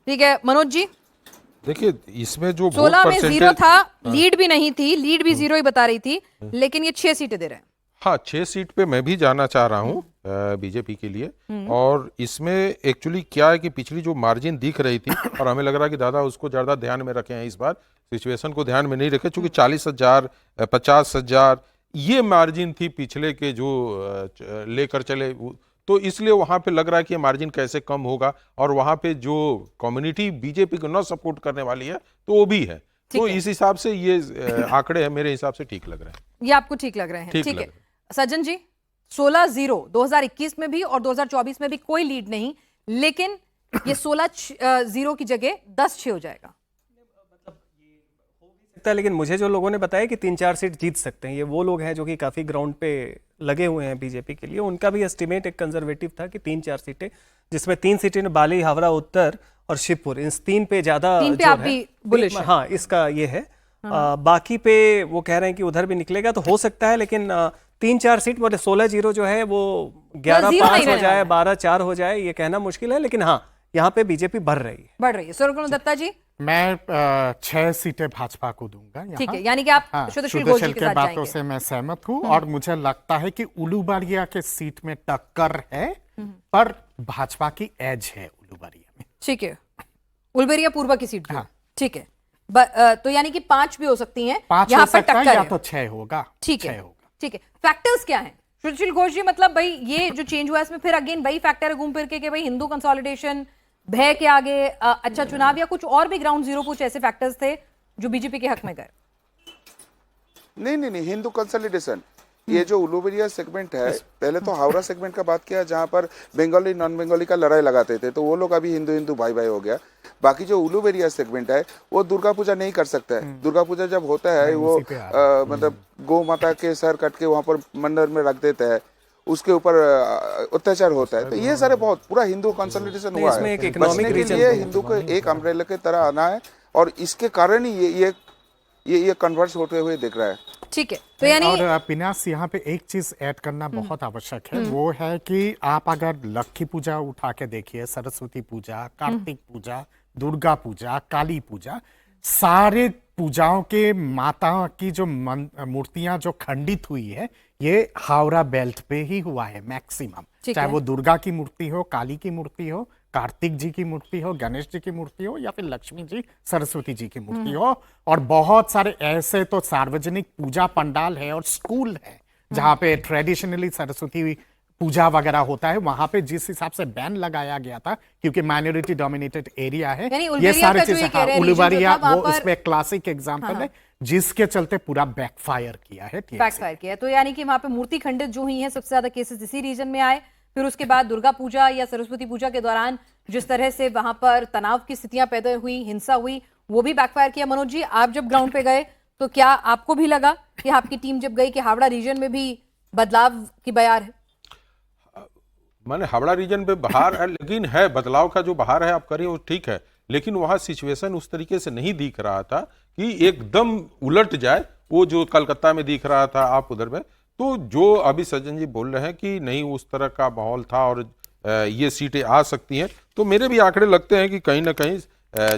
ठीक है मनोज जी, देखिए इसमें जो 16 में जीरो था, हाँ। लीड भी नहीं थी, लीड भी जीरो ही बता रही थी, लेकिन ये 6 सीटें दे रहे हैं। हाँ 6 सीट पे मैं भी जाना चाह रहा हूँ बीजेपी के लिए। और इसमें एक्चुअली क्या है कि पिछली जो मार्जिन दिख रही थी और हमें लग रहा है कि दादा उसको ज़्यादा ध्यान में रखे हैं, इस बार सिचुएशन को ध्यान में नहीं रखे, क्योंकि 40,000 50,000 ये मार्जिन थी पिछले के जो लेकर चले, तो इसलिए वहाँ पे लग रहा है कि ये मार्जिन कैसे कम होगा। और वहाँ पे जो कम्युनिटी बीजेपी को न सपोर्ट करने वाली है तो वो भी है, तो इस हिसाब से ये आंकड़े हैं मेरे हिसाब से ठीक लग रहे हैं। ये आपको ठीक लग रहे हैं? ठीक है सज्जन जी, 16-0 2021 में भी और 2024 में भी कोई लीड नहीं, लेकिन ये 16-0 की जगह 10-6 हो जाएगा। लेकिन मुझे जो लोगों ने बताया कि 3-4 सीट जीत सकते हैं, ये वो लोग हैं जो कि काफी ग्राउंड पे लगे हुए हैं बीजेपी के लिए। उनका भी एस्टिमेट एक कंजर्वेटिव था कि 3-4 सीटें, जिसमें 3 सीटें बाली, हावड़ा उत्तर और शिवपुर, इन 3 पे ज्यादा 3 पे आप भी बुलिश हैं। हाँ इसका ये है। बाकी पे वो कह रहे हैं कि उधर भी निकलेगा तो हो सकता है, लेकिन 3-4 सीट बोले 16-0 जो है वो 11-5 हो जाए, 12-4 हो जाए, ये कहना मुश्किल है। लेकिन हाँ यहाँ पे बीजेपी बढ़ रही है। सूर्यकुमार दत्ता जी, मैं 6 सीटें भाजपा को दूंगा यहाँ। ठीक है, यानी कि आप शुद्धशील घोष जी के साथ बातों जाएंगे। से मैं सहमत हूँ और मुझे लगता है कि उलूबारिया के सीट में टक्कर है, पर भाजपा की एज है उलूबारिया में। ठीक है, उलबेरिया पूर्वा की सीट। हाँ। ठीक है, तो यानी कि 5 भी हो सकती हैं, 5 यहाँ हो पर सकता है टक्कर या है। तो 6 होगा। ठीक है, 6 होगा। ठीक है। फैक्टर्स क्या हैं सुशील घोष जी? मतलब भाई ये जो चेंज हुआ है इसमें फिर अगेन वही फैक्टर है घूम फिर के कि भाई हिंदू कंसोलिडेशन, भय के आगे अच्छा चुनाव, या कुछ और भी ग्राउंड जीरो कुछ ऐसे फैक्टर्स थे जो बीजेपी के हक में गए? नहीं, हिंदू कंसोलिडेशन, ये जो उलूबेरिया सेगमेंट है, पहले तो हावड़ा सेगमेंट का बात किया जहां पर बंगाली नॉन बंगाली का लड़ाई लगाते थे, तो वो लोग अभी हिंदू हिंदू भाई भाई हो गया। बाकी जो उलूबेरिया सेगमेंट है वो दुर्गा पूजा नहीं कर सकता है। दुर्गा पूजा जब होता है वो मतलब गौ माता के सर कट के वहां पर मंदिर में रख देता है, उसके ऊपर अत्याचार होता है। तो ये सारे बहुत पूरा हिंदू कंसोलिडेशन हुआ है। बचने के लिए हिंदू को एक अम्ब्रेला की तरह आना है और इसके कारण ही ये कन्वर्स होते हुए दिख रहा है। ठीक है, तो यानी और पिनास यहाँ पे एक चीज ऐड करना बहुत आवश्यक है, वो है कि आप अगर लक्ष्मी पूजा उठा के देखिए, सरस्वती पूजा, कार्तिक पूजा, दुर्गा पूजा, काली पूजा, सारे पूजाओं के माता की जो मूर्तियां जो खंडित हुई है, ये हावड़ा बेल्ट पे ही हुआ है मैक्सिमम। चाहे वो दुर्गा की मूर्ति हो, काली की मूर्ति हो, कार्तिक जी की मूर्ति हो, गणेश जी की मूर्ति हो, या फिर लक्ष्मी जी, सरस्वती जी की मूर्ति हो। और बहुत सारे ऐसे तो सार्वजनिक पूजा पंडाल है और स्कूल है जहाँ पे ट्रेडिशनली सरस्वती पूजा वगैरह होता है, वहां पे जिस हिसाब से बैन लगाया गया था क्योंकि माइनॉरिटी डोमिनेटेड एरिया है, ये सारी चीजें, उलूबारिया वो उसमें क्लासिक एग्जांपल है जिसके चलते पूरा बैकफायर किया है। तो यानी कि वहां पे मूर्ति खंडित जो हुई है, सबसे ज्यादा केसेस इसी रीजन में आए। फिर उसके बाद दुर्गा पूजा या सरस्वती पूजा के दौरान जिस तरह से वहां पर तनाव की स्थितियां पैदा हुई, हिंसा हुई, वो भी बैकफायर किया। मनोज जी, आप जब ग्राउंड पे गए तो क्या आपको भी लगा कि आपकी टीम जब गई कि हावड़ा रीजन में भी बदलाव की बयार है? मैंने हावड़ा रीजन पे बहार है, लेकिन है बदलाव का जो बहार है आप करिए वो ठीक है, लेकिन वहाँ सिचुएशन उस तरीके से नहीं दिख रहा था कि एकदम उलट जाए वो जो कलकत्ता में दिख रहा था आप उधर में। तो जो अभी सज्जन जी बोल रहे हैं कि नहीं उस तरह का माहौल था और ये सीटें आ सकती हैं, तो मेरे भी आंकड़े लगते हैं कि कहीं ना कहीं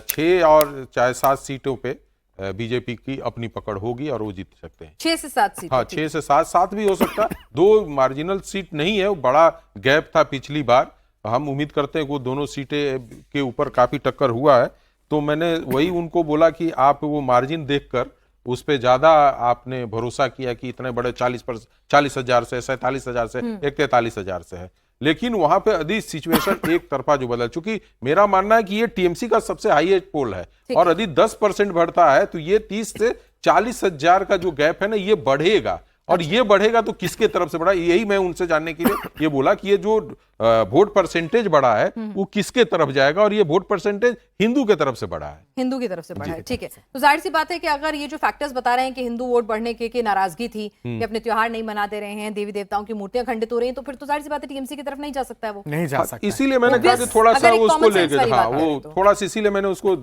6 और चाहे 7 सीटों पे बीजेपी की अपनी पकड़ होगी और वो जीत सकते हैं। 6 से 7 सीट? हाँ 6 से 7 भी हो सकता है। 2 मार्जिनल सीट नहीं है, वो बड़ा गैप था पिछली बार। हम उम्मीद करते हैं कि वो दोनों सीटें के ऊपर काफी टक्कर हुआ है, तो मैंने वही उनको बोला कि आप वो मार्जिन देखकर उस पर ज्यादा आपने भरोसा किया कि इतने बड़े 40,000 से 47,000 से 43,000 से है, लेकिन वहां पे यदि सिचुएशन एक तरफा जो बदल चुकी, मेरा मानना है कि ये टीएमसी का सबसे हाईएस्ट पोल है और यदि 10% बढ़ता है तो ये 30 से 40,000 का जो गैप है ना, ये बढ़ेगा। और ये बढ़ेगा तो किसके तरफ से बढ़ा, यही मैं उनसे जानने के लिए ये बोला कि ये जो वोट परसेंटेज बढ़ा है वो किसके तरफ जाएगा, और ये वोट परसेंटेज हिंदू के तरफ से बढ़ा है। हिंदू की तरफ से बढ़ा है, ठीक है। तो जाहिर सी बात है कि अगर ये जो फैक्टर्स बता रहे हैं कि हिंदू वोट बढ़ने की नाराजगी थी कि अपने त्योहार नहीं मनाते रहे हैं, देवी देवताओं की मूर्तियां खंडित हो रही हैं, तो फिर तो जाहिर सी बात है टीएमसी की तरफ नहीं जा सकता है, वो नहीं जा सकता। इसीलिए मैंने कहा कि थोड़ा सा उसको लेकर, हाँ वो थोड़ा सा, इसीलिए मैंने उसको,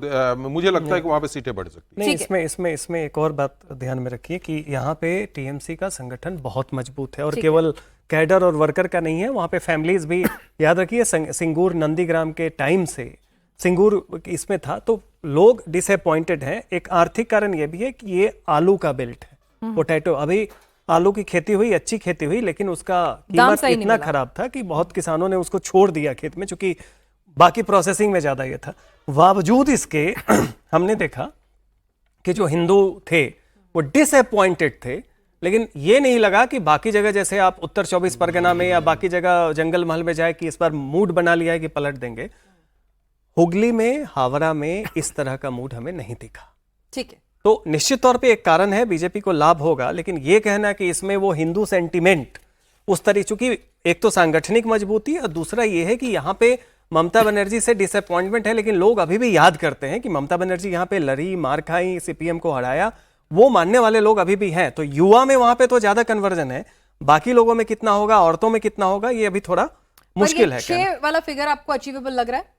मुझे लगता है कि वहां पे सीटें बढ़ सकती है। नहीं, इसमें एक और बात ध्यान में रखिए कि यहाँ पे टीएमसी का संगठन बहुत मजबूत है और केवल कैडर और वर्कर का नहीं है, वहाँ पे फैमिलीज भी याद रखिए। सिंगूर नंदीग्राम के टाइम से सिंगूर इसमें था, तो लोग डिसअपॉइंटेड हैं। एक आर्थिक कारण ये भी है कि ये आलू का बेल्ट है, पोटैटो। अभी आलू की खेती हुई, अच्छी खेती हुई, लेकिन उसका कीमत सही नहीं इतना मिला। खराब था कि बहुत किसानों ने उसको छोड़ दिया खेत में, चूंकि बाकी प्रोसेसिंग में ज्यादा ये था। बावजूद इसके हमने देखा कि जो हिंदू थे वो डिसअपॉइंटेड थे, लेकिन ये नहीं लगा कि बाकी जगह जैसे आप उत्तर 24 परगना में या बाकी जगह जंगल महल में जाए कि इस बार मूड बना लिया है कि पलट देंगे। हुगली में, हावड़ा में इस तरह का मूड हमें नहीं दिखा। ठीक है, तो निश्चित तौर पे एक कारण है, बीजेपी को लाभ होगा, लेकिन ये कहना कि इसमें वो हिंदू सेंटिमेंट उस तरह, चूंकि एक तो सांगठनिक मजबूती और दूसरा ये है कि यहाँ पे ममता बनर्जी से डिसअपॉइंटमेंट है, लेकिन लोग अभी भी याद करते हैं कि ममता बनर्जी यहाँ पे लड़ी, मार खाई, सीपीएम को हराया, वो मानने वाले लोग अभी भी हैं। तो युवा में वहां पे तो ज्यादा कन्वर्जन है, बाकी लोगों में कितना होगा, औरतों में कितना होगा, ये अभी थोड़ा मुश्किल है। 6 वाला फिगर आपको अचीवेबल लग रहा है?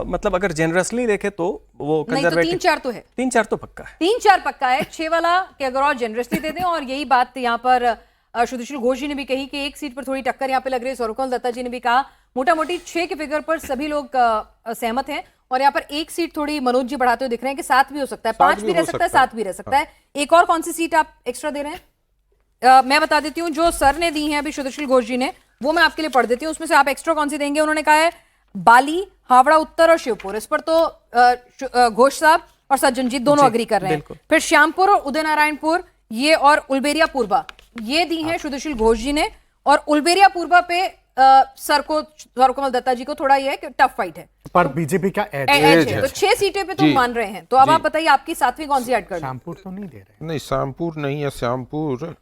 मतलब अगर जेनरसली देखे तो वो नहीं तो 3-4 तो है, 3-4 तो पक्का है। 3-4 पक्का है। 6 वाला कि अगर और जनरसली दे दें, और यही बात यहाँ पर सुशील घोष जी ने भी कही कि एक सीट पर थोड़ी टक्कर यहाँ पे लग रही है। सौरभ दत्ता जी ने भी कहा मोटा मोटी 6 के फिगर पर सभी लोग सहमत हैं, और यहाँ पर एक सीट थोड़ी मनोज जी बढ़ाते हुए दिख रहे हैं कि 7 भी हो सकता है, 5 भी रह सकता है, 7 भी रह सकता है। एक और कौन सी सीट आप एक्स्ट्रा दे रहे हैं? मैं बता देती हूँ, जो सर ने दी है अभी सुशील घोष जी ने, वो मैं आपके लिए पढ़ देती हूँ। उसमें से आप एक्स्ट्रा कौन सी देंगे? उन्होंने कहा है बाली, हावड़ा उत्तर और शिवपुर। इस पर तो घोष साहब और सज्जन जी दोनों अग्री कर रहे हैं। फिर श्यामपुर और उदय नारायणपुर ये, और उलबेरिया पूर्वा ये दी है सुशील घोष जी ने। और उलबेरिया पूर्वा पे सर को, सौरभ दत्ता जी को थोड़ा ये है कि टफ फाइट है, पर बीजेपी का एज एज है। तो 6 सीटें पे तो मान रहे हैं। तो अब आप बताइए आपकी 7वीं कौन सी ऐड कर दें? श्यामपुर तो नहीं दे रहे। नहीं, श्यामपुर नहीं है, श्यामपुर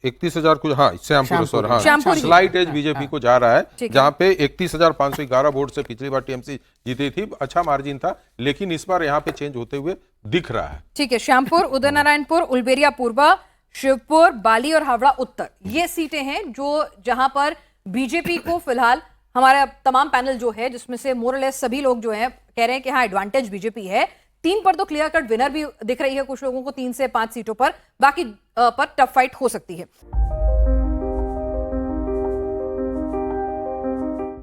31,000 कुछ, हाँ श्यामपुर, सॉरी, हाँ श्यामपुर ही। स्लाइट एज बीजेपी को जा रहा है, ठीक है। जहाँ पे 31,511 वोट से पिछली बार टीएमसी जीती थी, अच्छा मार्जिन था, लेकिन इस बार यहाँ पे चेंज होते हुए दिख रहा है। ठीक है, श्यामपुर, उदय नारायणपुर, उलबेरिया पूर्वा, शिवपुर, बाली और हावड़ा उत्तर, ये सीटें हैं जो जहां पर बीजेपी को फिलहाल, हमारा तमाम पैनल जो है जिसमें से मोरलेस सभी लोग जो हैं कह रहे हैं कि हाँ एडवांटेज बीजेपी है। 3 पर तो क्लियर कट विनर भी दिख रही है कुछ लोगों को, 3 से 5 सीटों पर, बाकी पर टफ फाइट हो सकती है।